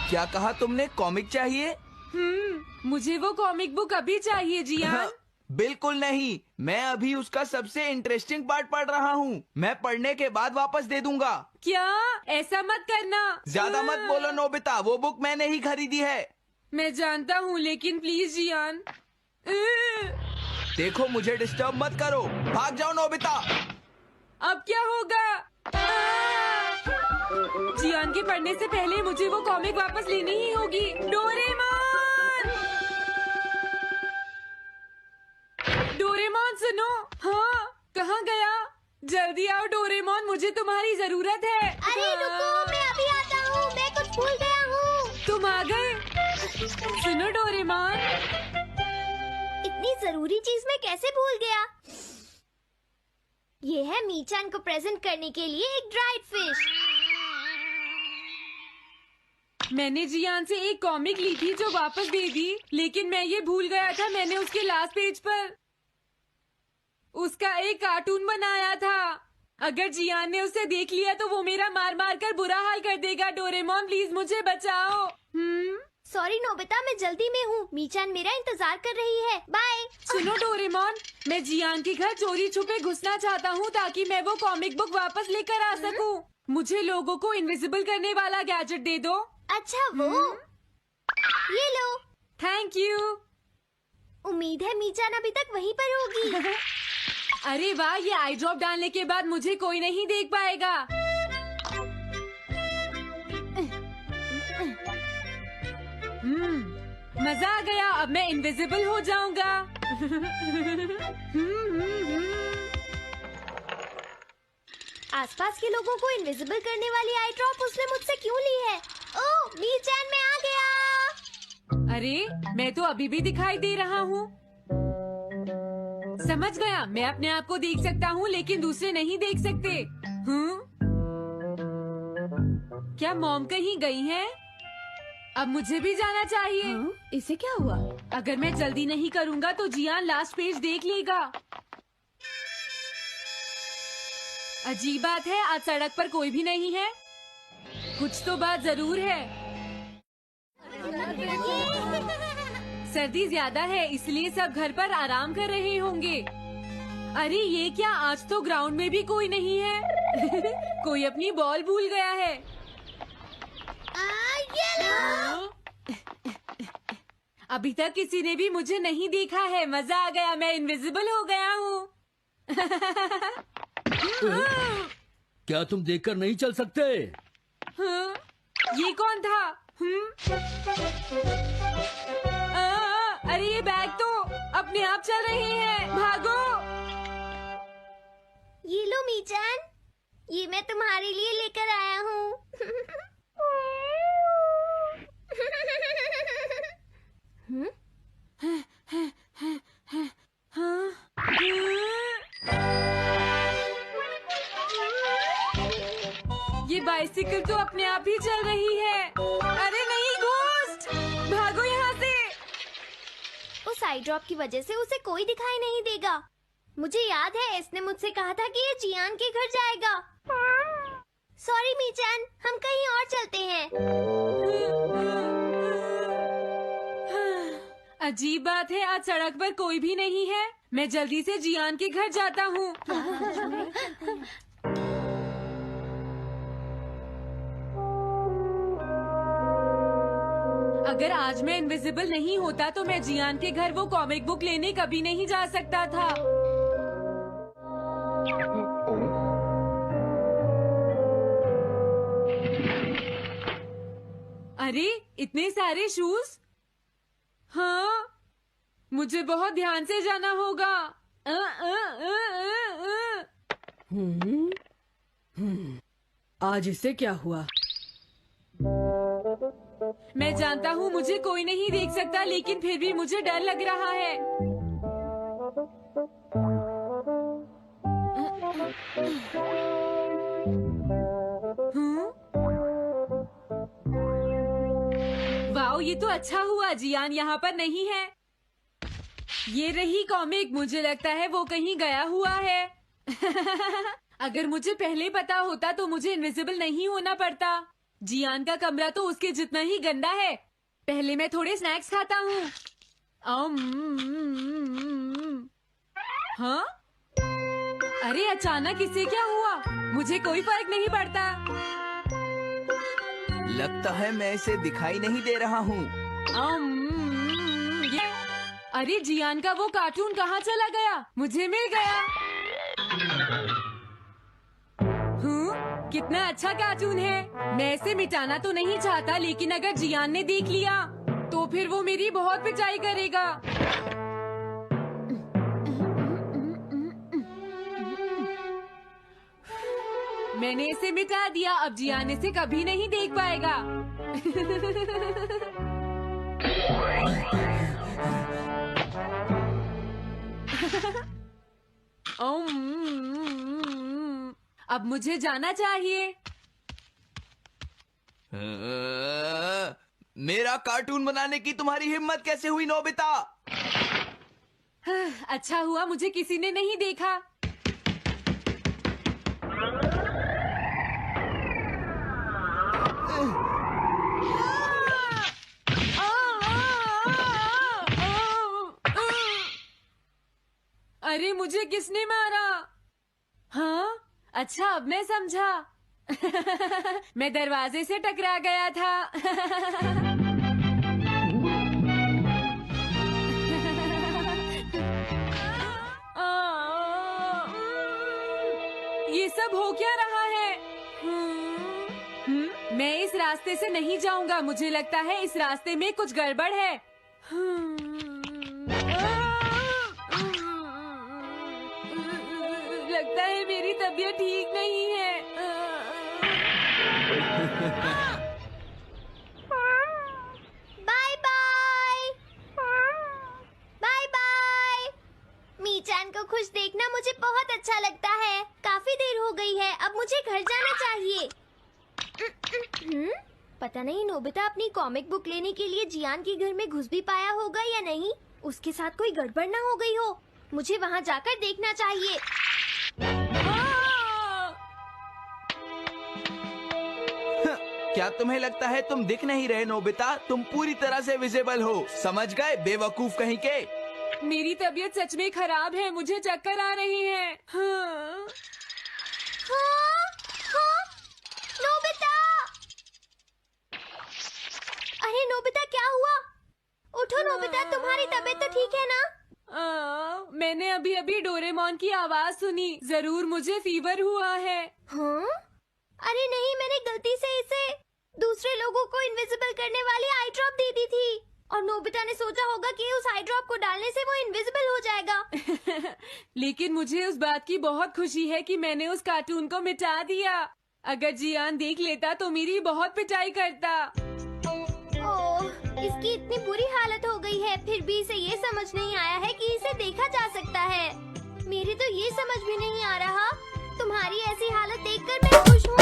क्या कहा तुमने? कॉमिक चाहिए? मुझे वो कॉमिक बुक अभी चाहिए जियान। बिल्कुल नहीं, मैं अभी उसका सबसे इंटरेस्टिंग पार्ट पढ़ रहा हूँ। मैं पढ़ने के बाद वापस दे दूंगा। क्या? ऐसा मत करना। ज्यादा मत बोलो नोबिता, वो बुक मैंने ही खरीदी है। मैं जानता हूँ, लेकिन प्लीज जियान। देखो, मुझे डिस्टर्ब मत करो। भाग जाओ नोबिता। अब क्या होगा? जियान के पढ़ने से पहले मुझे वो कॉमिक वापस लेनी ही होगी। डोरेमोन! डोरेमोन सुनो। हाँ, कहाँ गया? जल्दी आओ डोरेमोन, मुझे तुम्हारी जरूरत है। अरे रुको, मैं अभी आता हूँ। मैं कुछ भूल गया हूँ। तुम आ गए? सुनो डोरेमोन। इतनी जरूरी चीज मैं कैसे भूल गया? ये है मीचान को प्रेजेंट करने के लिए एक ड्राइड फिश। मैंने जियान से एक कॉमिक ली थी जो वापस दे दी, लेकिन मैं ये भूल गया था मैंने उसके लास्ट पेज पर उसका एक कार्टून बनाया था। अगर जियान ने उसे देख लिया तो वो मेरा मार मार कर बुरा हाल कर देगा। डोरेमोन प्लीज मुझे बचाओ। सॉरी नोबिता, मैं जल्दी में हूँ। मीचान मेरा इंतजार कर रही है। बाय। सुनो डोरेमोन, मैं जियान के घर चोरी छुपे घुसना चाहता हूँ ताकि मैं वो कॉमिक बुक वापस लेकर आ सकूँ। मुझे लोगों को इनविजिबल करने वाला गैजेट दे दो। अच्छा वो ये लो। Thank you. उम्मीद है मीचान अभी तक वहीं पर होगी। अरे वाह, ये आई ड्रॉप डालने के बाद मुझे कोई नहीं देख पाएगा। मजा आ गया, अब मैं इनविजिबल हो जाऊंगा। आसपास के लोगों को इनविजिबल करने वाली आई ड्रॉप उसने मुझसे क्यों ली है? ओह, मीचान मैं आ गया। अरे, मैं तो अभी भी दिखाई दे रहा हूँ। समझ गया, मैं अपने आप को देख सकता हूँ लेकिन दूसरे नहीं देख सकते। क्या मॉम कहीं गई हैं? अब मुझे भी जाना चाहिए। इसे क्या हुआ? अगर मैं जल्दी नहीं करूँगा तो जियान लास्ट पेज देख लेगा। अजीब बात है, आज सड़क पर कोई भी नहीं है। कुछ तो बात जरूर है। सर्दी ज्यादा है इसलिए सब घर पर आराम कर रहे होंगे। अरे ये क्या, आज तो ग्राउंड में भी कोई नहीं है। कोई अपनी बॉल भूल गया है। अभी तक किसी ने भी मुझे नहीं देखा है। मजा आ गया, मैं इनविजिबल हो गया हूँ। क्या तुम देखकर नहीं चल सकते? ये कौन था? अरे ये बैग तो अपने आप चल रहे हैं। भागो। ये लो मीचान, ये मैं तुम्हारे लिए लेकर आया हूँ। ये बाइसिकल तो अपने आप ही चल रही है। अरे नहीं, घोस्ट! भागो यहाँ से। उस आई ड्रॉप की वजह से उसे कोई दिखाई नहीं देगा। मुझे याद है इसने मुझसे कहा था कि ये जियान के घर जाएगा। सॉरी मीचान, हम कहीं और चलते हैं। अजीब बात है, आज सड़क पर कोई भी नहीं है। मैं जल्दी से जियान के घर जाता हूँ। अगर आज मैं इनविजिबल नहीं होता तो मैं जियान के घर वो कॉमिक बुक लेने कभी नहीं जा सकता था। अरे इतने सारे शूज। हाँ, मुझे बहुत ध्यान से जाना होगा। आज इसे क्या हुआ? मैं जानता हूँ मुझे कोई नहीं देख सकता, लेकिन फिर भी मुझे डर लग रहा है। वाओ, ये तो अच्छा हुआ जियान यहाँ पर नहीं है। ये रही कॉमिक, मुझे लगता है वो कहीं गया हुआ है। अगर मुझे पहले पता होता तो मुझे इनविजिबल नहीं होना पड़ता। जियान का कमरा तो उसके जितना ही गंदा है। पहले मैं थोड़े स्नैक्स खाता हूँ। हाँ? अरे अचानक इससे क्या हुआ? मुझे कोई फर्क नहीं पड़ता। लगता है मैं इसे दिखाई नहीं दे रहा हूँ। अरे जियान का वो कार्टून कहाँ चला गया? मुझे मिल गया। कितना अच्छा कार्टून है। मैं इसे मिटाना तो नहीं चाहता, लेकिन अगर जियान ने देख लिया तो फिर वो मेरी बहुत पिटाई करेगा। मैंने इसे मिटा दिया। अब जियान इसे कभी नहीं देख पाएगा। अब मुझे जाना चाहिए। मेरा कार्टून बनाने की तुम्हारी हिम्मत कैसे हुई नोबिता? अच्छा हुआ मुझे किसी ने नहीं देखा। अरे मुझे किसने मारा? हाँ, अच्छा अब मैं समझा। मैं दरवाजे से टकरा गया था। ये सब हो क्या रहा है? मैं इस रास्ते से नहीं जाऊंगा। मुझे लगता है इस रास्ते में कुछ गड़बड़ है। लगता है मेरी तबीयत ठीक नहीं है। Bye bye. Bye bye. Michan को खुश देखना मुझे बहुत अच्छा लगता है। काफी देर हो गई है, अब मुझे घर जाना चाहिए। पता नहीं नोबिता अपनी कॉमिक बुक लेने के लिए जियान के घर में घुस भी पाया होगा या नहीं। उसके साथ कोई गड़बड़ ना हो गई हो। मुझे वहाँ जाकर देखना चाहिए। क्या तुम्हें लगता है तुम दिख नहीं रहे नोबिता? तुम पूरी तरह से विजिबल हो। समझ गए बेवकूफ कहीं के। मेरी तबीयत सच में खराब है। मुझे चक्कर आ रही है। हाँ। नोबिता! अरे नोबिता क्या हुआ? उठो नोबिता, तुम्हारी तबीयत तो ठीक है ना? मैंने अभी अभी डोरेमोन की आवाज सुनी। जरूर मुझे फीवर हुआ है। हाँ? अरे नहीं, मैंने गलती से इसे दूसरे लोगों को इनविजिबल करने वाली आई ड्रॉप दे दी थी और नोबिता ने सोचा होगा कि उस आई ड्रॉप को डालने से वो इनविजिबल हो जाएगा। लेकिन मुझे उस बात की बहुत खुशी है कि मैंने उस कार्टून को मिटा दिया। अगर जियान देख लेता तो मेरी बहुत पिटाई करता। ओह, इसकी इतनी बुरी हालत हो गई है, फिर भी इसे ये समझ नहीं आया है कि इसे देखा जा सकता है। मेरे तो ये समझ भी नहीं आ रहा। तुम्हारी ऐसी हालत देखकर मैं खुश हूँ।